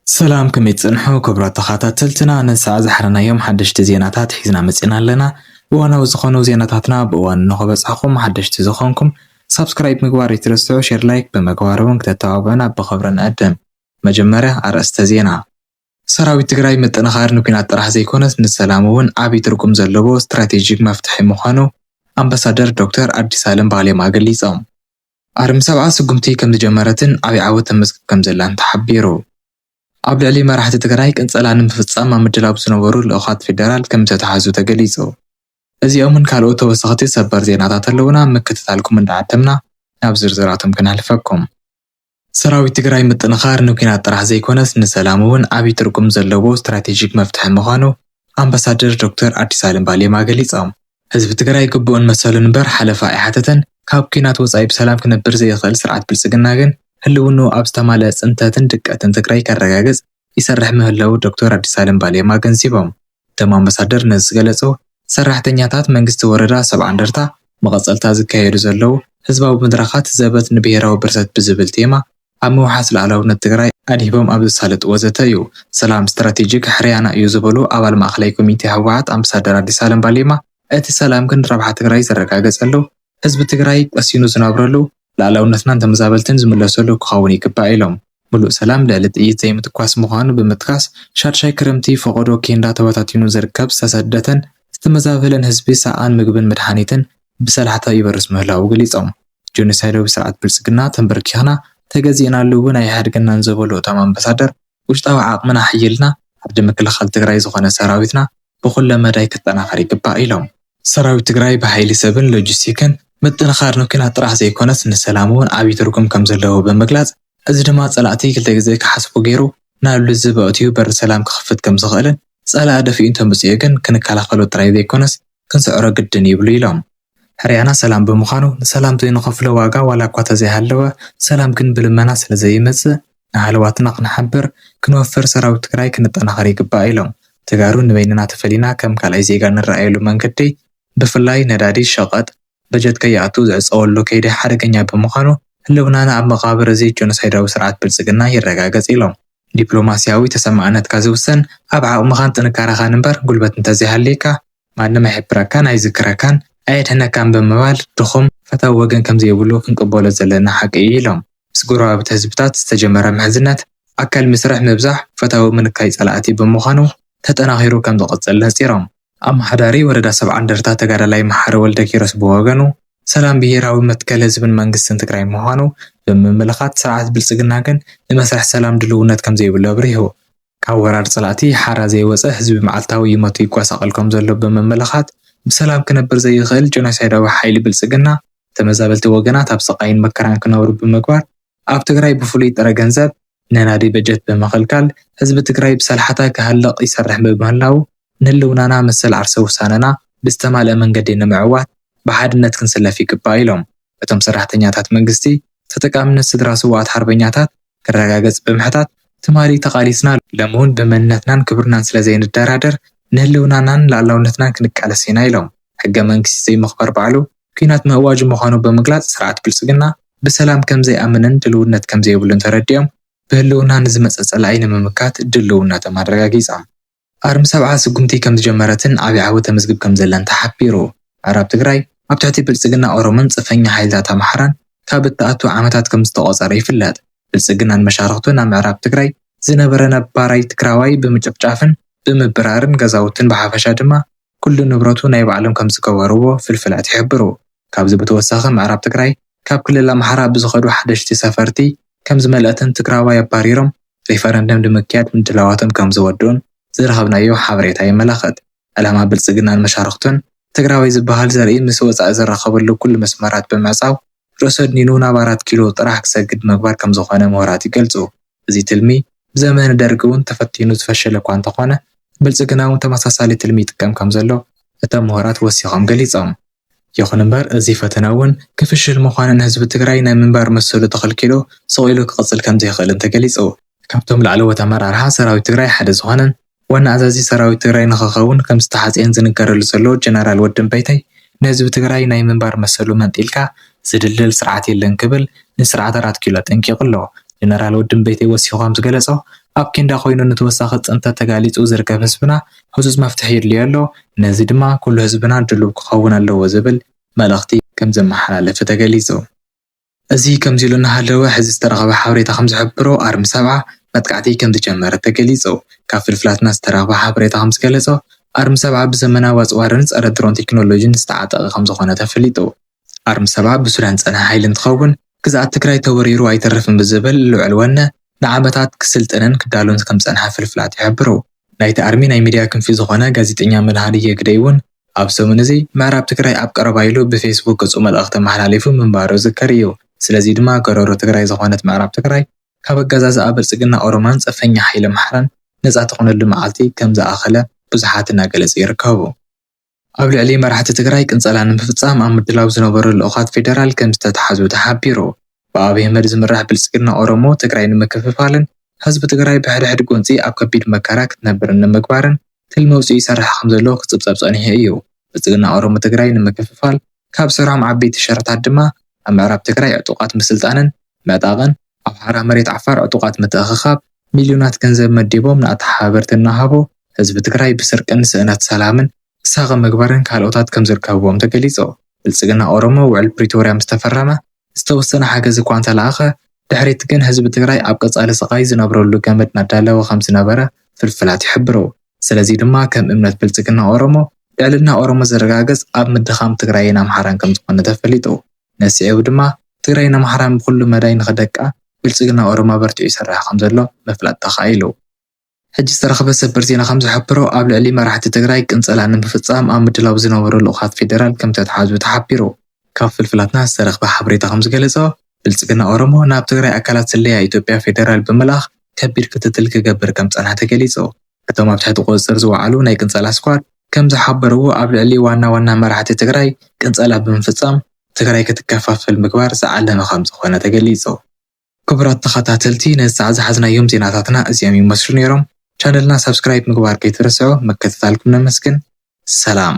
ሰላም ከመይ ጽንሑ ክብራት ተኸታተልትና ነሳዕ ዝሓረናዮም ሓደሽቲ ዜናታት ሒዝና መጺና ኣለና። እዋናዊ ዝኾኑ ዜናታትና ብእዋኑ ንኽበጽሕኩም ሓደሽቲ ዝኾንኩም ሳብስክራይብ ምግባር ይትረስዑ፣ ሼር ላይክ ብምግባር እውን ክትተባበዑና ብኽብሪ ንዕድም። መጀመርያ ኣርእስተ ዜና። ሰራዊት ትግራይ ምጥንኻር ንኩናት ጥራሕ ዘይኮነስ ንሰላም እውን ዓብዪ ትርጉም ዘለዎ ስትራቴጂክ መፍትሒ ምዃኑ ኣምባሳደር ዶክተር አዲስ ዓለም ባሌማ ገሊፆም። ኣርሚ ሰብዓ ስጉምቲ ከም ዝጀመረትን ዓብዪ ዓወት ተመዝግብ ከም ዘላን ተሓቢሩ። ኣብ ልዕሊ መራሕቲ ትግራይ ቅንፀላ ንምፍጻም ኣብ ምድላው ዝነበሩ ልኡኻት ፌደራል ከም ዝተተሓዙ ተገሊጹ። እዚኦምን ካልኦት ተወሰኽቲ ሰበር ዜናታት ኣለውና። ምክትታልኩም እንዳዓደምና ናብ ዝርዝራቶም ክነሕልፈኩም። ሰራዊት ትግራይ ምጥንኻር ንኩናት ጥራሕ ዘይኮነስ ንሰላም እውን ዓብዪ ትርጉም ዘለዎ ስትራቴጂክ መፍትሒ ምዃኑ ኣምባሳደር ዶክተር አዲስ ዓለም ባሌማ ገሊፆም። ህዝቢ ትግራይ ግቡእን መሰሉን እምበር ሓለፋ ኣይሓተተን፣ ካብ ኩናት ወፃኢ ብሰላም ክነብር ዘይኽእል ስርዓት ብልጽግና ግን ህልውኑ ኣብ ዝተማልአ ጽንተትን ድቀትን ትግራይ ከረጋግጽ ይሰርሕ ምህላው ዶክተር አዲስ ዓለም ባሌማ ገንዚቦም። እቶም ኣምባሳደር ነዚ ዝገለጹ ሰራሕተኛታት መንግስቲ ወረዳ ሰብዓ እንደርታ መቐጸልታ ዝካየዱ ዘለዉ ህዝባዊ መድረኻት ዘበት ንብሔራዊ ብርሰት ብዝብል ቴማ ኣብ ምውሓስ ላዕላውነት ትግራይ ኣዲቦም ኣብ ዝሳለጥ ወዘተ እዩ። ሰላም ስትራቴጂክ ሕርያና እዩ ዝበሉ ኣባል ማእኸላይ ኮሚቴ ህወሓት ኣምባሳደር አዲስ ዓለም ባሌማ እቲ ሰላም ግን ረብሓ ትግራይ ዘረጋገጸሉ ህዝቢ ትግራይ ቀሲኑ ዝነብረሉ ላዕላውነትናን ተመዛበልትን ዝምለሰሉ ክኸውን ይግባእ ኢሎም። ሙሉእ ሰላም ልዕሊ ጥይት ዘይምትኳስ ምዃኑ ብምጥቃስ ሻድሻይ ክረምቲ ፈቆዶ ኬንዳ ተበታቲኑ ዝርከብ ዝተሰደተን ዝተመዛበለን ህዝቢ ሰኣን ምግብን መድሓኒትን ብሰላሕታ ይበርስ ምህላው ገሊፆም። ጆኖሳይዳዊ ስርዓት ብልጽግና ተንበርኪኽና ተገዚእናሉ እውን ኣይሓድገናን ዝበሉ እቶም ኣምባሳደር ውሽጣዊ ዓቕምና ሓይልና ዓዲ ምክልኻል ትግራይ ዝኾነ ሰራዊትና ብኹለ መዳይ ክጠናኸር ይግባእ ኢሎም። ሰራዊት ትግራይ ብሓይሊ ሰብን ሎጂስቲክን ምጥንኻር ንኩናት ጥራሕ ዘይኮነስ ንሰላም እውን ዓብዪ ትርጉም ከም ዘለዎ ብምግላጽ እዚ ድማ ጸላእቲ ክልተ ግዜ ክሓስቡ ገይሩ ናብ ልዝብ ኣእትዩ በሪ ሰላም ክኽፍት ከም ዝኽእልን ጸላእ ደፊኡ እንተምጽኡ ግን ክንከላኸሎ ጥራይ ዘይኮነስ ክንስዕሮ ግድን ይብሉ ኢሎም። ሕርያና ሰላም ብምዃኑ ንሰላም ዘይንኸፍሎ ዋጋ ዋላ እኳ ተዘይሃለወ ሰላም ግን ብልመና ስለ ዘይመጽእ ንሃለዋትና ክንሓብር ክንወፍር ሰራዊት ትግራይ ክንጠናኸር ይግባእ ኢሎም። ተጋሩ ንበይንና ተፈሊና ከም ካልኣይ ዜጋ ንረኣየሉ መንገዲ ብፍላይ ነዳዲ ሸቐጥ በጀት ከይኣቱ ዝዕፀወሉ ከይዲ ሓደገኛ ብምዃኑ ህልውናና ኣብ መቓብር እዚ ጆኖሳይዳዊ ስርዓት ብልጽግና ይረጋገጽ ኢሎም። ዲፕሎማስያዊ ተሰማዕነትካ ዝውሰን ኣብ ዓቕምኻን ጥንካረኻን እምበር ጉልበት እንተዘይሃልይካ ማንም ኣይሕብረካን ኣይዝክረካን ኣየድሕነካን ብምባል ድኹም ፈታዊ ወገን ከም ዘይብሉ ክንቅበሎ ዘለና ሓቂ እዩ ኢሎም። ምስ ጎረባብቲ ህዝብታት ዝተጀመረ ምሕዝነት ኣካል ምስርሕ ምብዛሕ ፈታዊ ምንካይ ጸላእቲ ብምዃኑ ተጠናኺሩ ከም ዝቕጽል ነጺሮም። ኣመሓዳሪ ወረዳ ሰብዓ እንደርታ ተጋዳላይ መሓረ ወልደ ኪሮስ ብወገኑ ሰላም ብሄራዊ መትከል ህዝብን መንግስትን ትግራይ ምዃኑ ብምምልኻት ስርዓት ብልጽግና ግን ንመስርሕ ሰላም ድልውነት ከም ዘይብሉ ኣብሪሁ። ካብ ወራር ጸላእቲ ሓራ ዘይወፀ ህዝቢ መዓልታዊ ይመቱ ይጓሳቐል ከም ዘሎ ብምምልኻት ብሰላም ክነብር ዘይኽእል ጆኖሳይዳዊ ሓይሊ ብልጽግና ተመዛበልቲ ወገናት ኣብ ስቃይን መከራን ክነብሩ ብምግባር ኣብ ትግራይ ብፍሉይ ጥረ ገንዘብ ነናዲ በጀት ብምኽልካል ህዝቢ ትግራይ ብሰላሕታ ክሃልቕ ይሰርሕ ብምህላው ንህልውናና መሰል ዓርሰ ውሳነና ብዝተማልአ መንገዲ ንምዕዋት ብሓድነት ክንስለፍ ይግባእ ኢሎም። እቶም ሰራሕተኛታት መንግስቲ ተጠቃምነት ስድራ ስዋኣት ሓርበኛታት ክረጋገጽ ብምሕታት ትማሊ ተቓሊስና ሎሚ እውን ብመንነትናን ክብርናን ስለ ዘይንደራደር ንህልውናናን ላዕላውነትናን ክንቃለስ ኢና ኢሎም። ሕገ መንግስቲ ዘይምኽበር ባዕሉ ኩናት ምእዋጅ ምዃኑ ብምግላጽ ስርዓት ብልጽግና ብሰላም ከም ዘይኣምንን ድልውነት ከም ዘይብሉን ተረዲኦም ብህልውና ንዝመጽእ ጸላኢ ንምምካት ድልውነቶም ኣረጋጊፆም። ኣርሚ ሰብዓ ስጉምቲ ከም ዝጀመረትን ዓብዪ ዓወት ተመዝግብ ከም ዘላን ተሓቢሩ። ምዕራብ ትግራይ ኣብ ትሕቲ ብልጽግና ኦሮሞን ጽንፈኛ ሓይልታት ኣምሓራን ካብ እተኣቱ ዓመታት ከም ዝተቖጸረ ይፍለጥ። ብልጽግናን መሻርክቱን ኣብ ምዕራብ ትግራይ ዝነበረ ነባራይ ትግራዋይ ብምጭፍጫፍን ብምብራርን ገዛውትን ብሓፈሻ ድማ ኩሉ ንብረቱ ናይ ባዕሎም ከም ዝገበርዎ ፍልፍላት ይሕብሩ። ካብዚ ብተወሳኺ ምዕራብ ትግራይ ካብ ክልል ኣምሓራ ብዝኸዱ ሓደሽቲ ሰፈርቲ ከም ዝመልአትን ትግራዋይ ኣባሪሮም ሪፈረንደም ንምክያድ ምድላዋቶም ከም ዝወድኡን ዝረኸብናዮ ሓበሬታ የመላኽት። ዕላማ ብልጽግናን መሻርክቱን ትግራዋይ ዝበሃል ዘርኢ ምስ ወፃኢ ዝረኸበሉ ኩሉ መስመራት ብምዕፃው ርእሱ ኣድኒኑ ናብ 4 ኪሎ ጥራሕ ክሰግድ ምግባር ከም ዝኾነ ምሁራት ይገልጹ። እዚ ትልሚ ብዘመነ ደርጊ እውን ተፈቲኑ ዝፈሸለ እኳ እንተኾነ ብልጽግና እውን ተመሳሳሊ ትልሚ ይጥቀም ከም ዘሎ እቶም ምሁራት ወሲኾም ገሊፆም። ይኹን እምበር እዚ ፈተና እውን ክፍሽል ምዃኑን ህዝቢ ትግራይ ናይ ምንባር መሰሉ ተኸልኪሉ ስቑኢሉ ክቕጽል ከም ዘይኽእልን ተገሊጹ። ካብቶም ላዕለዎት ኣመራርሓ ሰራዊት ትግራይ ሓደ ዝኾነን ዋና ኣዛዚ ሰራዊት ትግራይ ንኽኸውን ከም ዝተሓጽየን ዝንገረሉ ዘሎ ጀነራል ወድን በይተይ ንህዝቢ ትግራይ ናይ ምንባር መሰሉ መንጢልካ ዝድልል ስርዓት የለን ክብል ንስርዓት 4 ኪሎ ጠንቂቑ ኣሎ። ጀነራል ወድን በይተይ ወሲኾም ዝገለጾ ኣብ ኬንዳ ኮይኑ ንተወሳኺ ፅንተት ተጋሊፁ ዝርከብ ህዝብና ሕዙዝ መፍትሒ የድልዮ ኣሎ ነዚ ድማ ኩሉ ህዝብና ድሉው ክኸውን ኣለዎ ዝብል መልእኽቲ ከም ዘመሓላለፈ ተገሊጹ እዚ ከምዚ ኢሉ እናሃለወ ሕዚ ዝተረኸበ ሓበሬታ ከም ዝሕብሮ ኣርሚ 70 መጥቃዕቲ ከም ዝጀመረ ተገሊጹ ካብ ፍልፍላትና ዝተረኸበ ሓበሬታ ከም ዝገለጾ ኣርሚ 70 ብዘመናዊ ኣፅዋርን ፀረ ድሮን ቴክኖሎጂን ዝተዓጠቐ ከም ዝኾነ ተፈሊጡ ኣርሚ 70 ብሱዳን ፀንሐ ሓይሊ እንትኸውን ግዝኣት ትግራይ ተወሪሩ ኣይተርፍን ብዝብል ልዑል ወነ ንዓመታት ክስልጥንን ክዳሉን ከም ፀንሐ ፍልፍላት ይሕብሩ ናይቲ ኣርሚ ናይ ሚድያ ክንፊ ዝኾነ ጋዜጠኛ መድሃንየ ግደይ እውን ኣብ ሰሙን እዚ ምዕራብ ትግራይ ኣብ ቀረባ ኢሉ ብፌስቡክ ገጹ መልእኽቲ መሓላሊፉ ምንባሩ ዝከር እዩ ስለዚ ድማ ገረሮ ትግራይ ዝኾነት ምዕራብ ትግራይ ካብ ኣገዛዝኣ ብልፅግና ኦሮሞን ፀፈኛ ሓይሊ ኣምሓራን ነፃ ትኾነሉ መዓልቲ ከም ዝኣኸለ ብዙሓት እናገለጹ ይርከቡ ኣብ ልዕሊ መራሕቲ ትግራይ ቅንፀላ ንምፍፃም ኣብ ምድላው ዝነበሩ ልኡኻት ፌደራል ከም ዝተተሓዙ ተሓቢሩ ብኣብይ ኣሕመድ ዝምራሕ ብልፅግና ኦሮሞ ትግራይ ንምክፍፋልን ህዝቢ ትግራይ ብሕድሕድ ጎንፂ ኣብ ከቢድ መከራ ክትነብር ንምግባርን ትልሚ ውፅኢ ይሰርሕ ከም ዘሎ ክፅብፀብ ፀኒሑ እዩ ብልፅግና ኦሮሞ ትግራይ ንምክፍፋል ካብ ስርሖም ዓበይቲ ሸርታት ድማ ኣብ ምዕራብ ትግራይ ዕጡቃት ምስልጣንን ምዕጣቕን ኣብ ሓራ መሬት ዓፋር ዕጡቃት ምትእኽኻብ ሚልዮናት ገንዘብ መዲቦም ንኣተሓባበርቲ እናሃቦ ህዝቢ ትግራይ ብስርቅን ስእነት ሰላምን ሳኸ ምግባርን ካልኦታት ከም ዝርከብዎም ተገሊጹ ብልፅግና ኦሮሞ ውዕል ፕሪቶርያ ምስ ተፈረመ ዝተወሰነ ሓገዝ እኳ እንተለኣኸ ድሕሪት ግን ህዝቢ ትግራይ ኣብ ቀጻሊ ስቃይ ዝነብረሉ ገመድ እናዳለወ ከም ዝነበረ ፍልፍላት ይሕብሩ ስለዚ ድማ ከም እምነት ብልፅግና ኦሮሞ ልዕልና ኦሮሞ ዝረጋገፅ ኣብ ምድኻም ትግራይን ኣምሓራን ከም ዝኾነ ተፈሊጡ ነሲዑ ድማ ትግራይን ኣምሓራን ብኩሉ መዳይ ንኽደቃ ብልፅግና ኦሮሞ በርቲዑ ይሰርሕ ከም ዘሎ ምፍላጥ ተኻኢሉ ሕጂ ዝተረኸበ ሰበር ዜና ከም ዝሕብሮ ኣብ ልዕሊ መራሕቲ ትግራይ ቅንፀላ ንምፍፃም ኣብ ምድላው ዝነበሩ ልኡኻት ፌደራል ከም ተተሓዙ ተሓቢሩ ካብ ፍልፍላትና ዝተረኸበ ሓበሬታ ከም ዝገለጾ ብልፅግና ኦሮሞ ናብ ትግራይ ኣካላት ስለያ ኢትዮጵያ ፌደራል ብምልኣኽ ከቢድ ክትትል ክገብር ከም ፀንሐ ተገሊጹ እቶም ኣብ ትሕቲ ቁፅጥር ዝወዓሉ ናይ ቅንፀላ ስኳድ ከም ዝሓበርዎ ኣብ ልዕሊ ዋና መራሕቲ ትግራይ ቅንፀላ ብምፍፃም ትግራይ ክትከፋፈል ምግባር ዝዓለመ ከም ዝኾነ ተገሊጹ ክቡራት ተኸታተልቲ ነዚ ሰዓት ዝሓዝናዮም ዜናታትና እዚኦም ይመስሉ ነይሮም ቻነልና ሰብስክራይብ ምግባር ከይትርስዑ መከታተልኩም ነመስግን ሰላም